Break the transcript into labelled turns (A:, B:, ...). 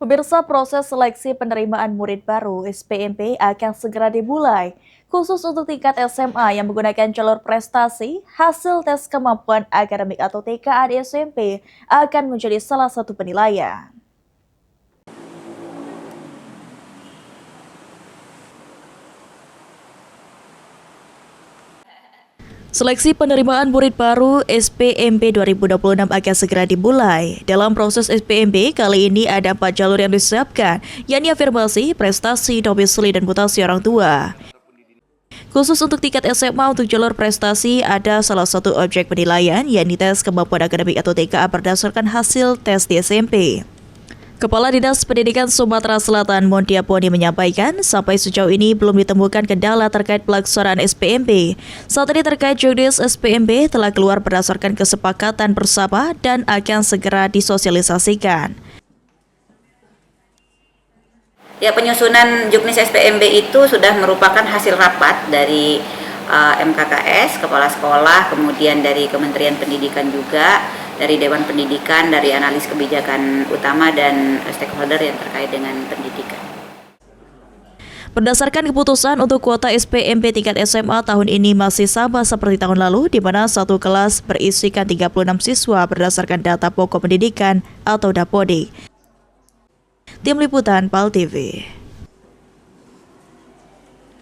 A: Pemirsa, proses seleksi penerimaan murid baru (SPMB) akan segera dimulai, khusus untuk tingkat SMA yang menggunakan jalur prestasi. Hasil tes kemampuan akademik atau TKA di SMP akan menjadi salah satu penilaian. Seleksi penerimaan murid baru SPMB 2026 akan segera dimulai. Dalam proses SPMB kali ini ada 4 jalur yang disiapkan, yakni afirmasi, prestasi, domisili, dan mutasi orang tua. Khusus untuk tingkat SMA untuk jalur prestasi ada salah satu objek penilaian, yakni tes kemampuan akademik atau TKA berdasarkan hasil tes di SMP. Kepala Dinas Pendidikan Sumatera Selatan Montia Poni menyampaikan, sampai sejauh ini belum ditemukan kendala terkait pelaksanaan SPMB. Saat ini terkait judis SPMB telah keluar berdasarkan kesepakatan bersama dan akan segera disosialisasikan.
B: Ya, penyusunan juknis SPMB itu sudah merupakan hasil rapat dari MKKS, Kepala Sekolah, kemudian dari Kementerian Pendidikan juga, dari Dewan Pendidikan, dari analis kebijakan utama dan stakeholder yang terkait dengan pendidikan.
A: Berdasarkan keputusan untuk kuota SPMB tingkat SMA tahun ini masih sama seperti tahun lalu, di mana satu kelas berisikan 36 siswa berdasarkan data pokok pendidikan atau DAPODI. Tim Liputan PAL TV.